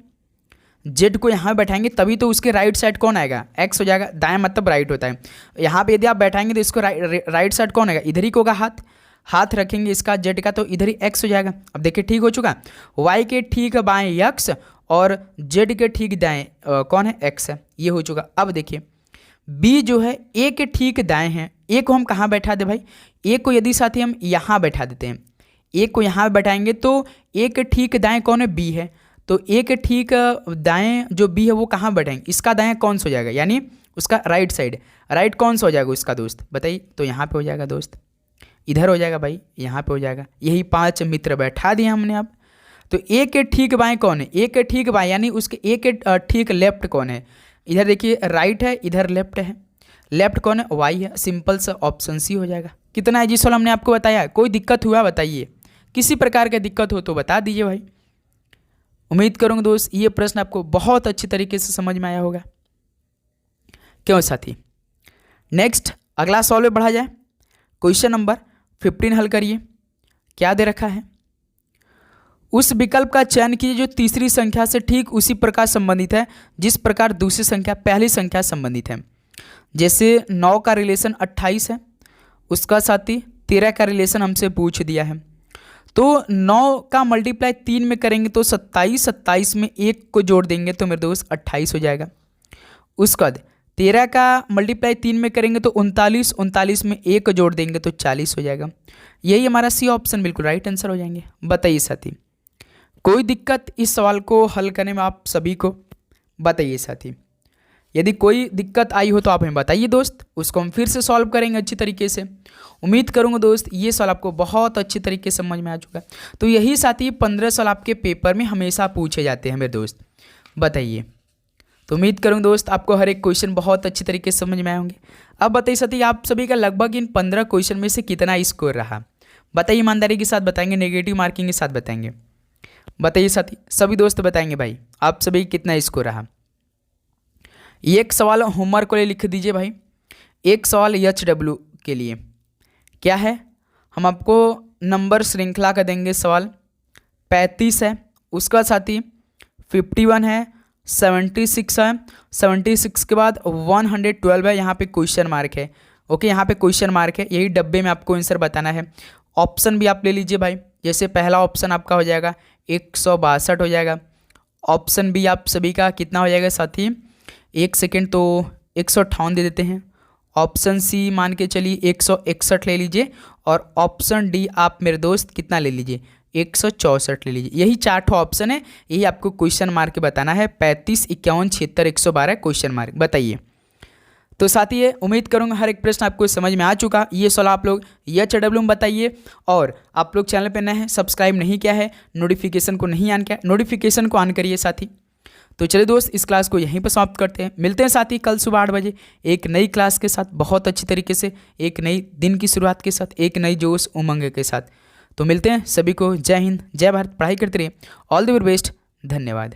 [SPEAKER 1] Z को यहाँ बैठाएंगे तभी तो उसके राइट साइड कौन आएगा? X हो जाएगा। दाएं मतलब राइट होता है। यहाँ पे यदि आप बैठाएंगे तो इसको राइट साइड कौन आएगा? इधर ही को होगा, हाथ रखेंगे इसका Z का तो इधर ही X हो जाएगा। अब देखिए ठीक हो चुका। Y के ठीक बाएं X और Z के ठीक दाएं कौन है? X है। ये हो चुका। अब देखिए B जो है A के ठीक दाएं हैं। A को हम कहाँ बैठा दे भाई? A को यदि साथी हम यहाँ बैठा देते हैं, A को यहाँ बैठाएंगे तो A के ठीक दाएं कौन है? B है। तो A के ठीक दाएं जो B है वो कहाँ बैठाएंगे? इसका दाएं कौन सा हो जाएगा? यानी उसका राइट साइड, राइट कौन सा हो जाएगा उसका दोस्त? बताइए। तो यहाँ पे हो जाएगा दोस्त, इधर हो जाएगा भाई, यहाँ पे हो जाएगा। यही 5 मित्र बैठा दिए हमने। अब तो A के ठीक बाएं कौन है? A के ठीक बाएं यानी उसके A के ठीक लेफ्ट कौन है? इधर देखिए राइट है, इधर लेफ्ट है। लेफ्ट कौन है? Y है। सिंपल सा ऑप्शन सी हो जाएगा। कितना है जी सवाल हमने आपको बताया? कोई दिक्कत हुआ बताइए, किसी प्रकार का दिक्कत हो तो बता दीजिए भाई। उम्मीद करूँगा दोस्त ये प्रश्न आपको बहुत अच्छी तरीके से समझ में आया होगा। क्यों साथी। नेक्स्ट अगला सवाल में बढ़ा जाए। क्वेश्चन नंबर 15 हल करिए। क्या दे रखा है, उस विकल्प का चयन कीजिए जो तीसरी संख्या से ठीक उसी प्रकार संबंधित है जिस प्रकार दूसरी संख्या पहली संख्या संबंधित है। जैसे 9 का रिलेशन 28 है, उसका साथी 13 का रिलेशन हमसे पूछ दिया है। तो 9 का मल्टीप्लाई 3 में करेंगे तो 27, 27 में 1 को जोड़ देंगे तो मेरे दोस्त 28 हो जाएगा। उसके बाद 13 का मल्टीप्लाई 3 में करेंगे तो 39, 39 में 1 को जोड़ देंगे तो 40 हो जाएगा। यही हमारा सी ऑप्शन बिल्कुल राइट आंसर हो जाएंगे। बताइए साथी, कोई दिक्कत इस सवाल को हल करने में आप सभी को? बताइए साथी, यदि कोई दिक्कत आई हो तो आप हमें बताइए दोस्त, उसको हम फिर से सॉल्व करेंगे अच्छी तरीके से। उम्मीद करूंगा दोस्त ये सवाल आपको बहुत अच्छी तरीके से समझ में आ चुका है। तो यही साथी 15 सवाल आपके पेपर में हमेशा पूछे जाते हैं मेरे दोस्त। बताइए, तो उम्मीद करूँगा दोस्त आपको हर एक क्वेश्चन बहुत अच्छी तरीके से समझ में आए होंगे। अब बताइए साथी, आप सभी का लगभग इन 15 क्वेश्चन में से कितना स्कोर रहा? बताइए, ईमानदारी के साथ बताएंगे, नेगेटिव मार्किंग के साथ बताएंगे। बताइए साथी, सभी दोस्त बताएंगे भाई आप सभी कितना स्कोर रहा। एक सवाल होमवर्क को लिख दीजिए भाई। एक सवाल HW के लिए क्या है, हम आपको नंबर श्रृंखला का देंगे। सवाल 35 है, उसका साथी 51 है, 76 है, 76 के बाद 112 है, यहाँ पे क्वेश्चन मार्क है। ओके, यहाँ पे क्वेश्चन मार्क है, यही डब्बे में आपको आंसर बताना है। ऑप्शन भी आप ले लीजिए भाई। जैसे पहला ऑप्शन आपका हो जाएगा 162 हो जाएगा। ऑप्शन भी आप सभी का कितना हो जाएगा साथी, एक सेकेंड, तो 158 दे देते हैं। ऑप्शन सी मान के चलिए 161 ले लीजिए, और ऑप्शन डी आप मेरे दोस्त कितना ले लीजिए, 164 ले लीजिए। यही 4 ऑप्शन है, यही आपको क्वेश्चन मार्क बताना है। 35, 51, 76, 112 क्वेश्चन मार्क। बताइए, तो साथी ये उम्मीद करूंगा हर एक प्रश्न आपको समझ में आ चुका। ये सवाल आप लोग HW में बताइए, और आप लोग चैनल पे नए हैं, सब्सक्राइब नहीं किया है, नोटिफिकेशन को नहीं ऑन किया, नोटिफिकेशन को ऑन करिए साथी। तो चलिए दोस्त, इस क्लास को यहीं पर समाप्त करते हैं। मिलते हैं साथी कल सुबह 8 बजे एक नई क्लास के साथ, बहुत अच्छी तरीके से, एक नई दिन की शुरुआत के साथ, एक नई जोश उमंग के साथ। तो मिलते हैं सभी को। जय हिंद, जय भारत, पढ़ाई करते रहिए। ऑल द वेरी बेस्ट, धन्यवाद।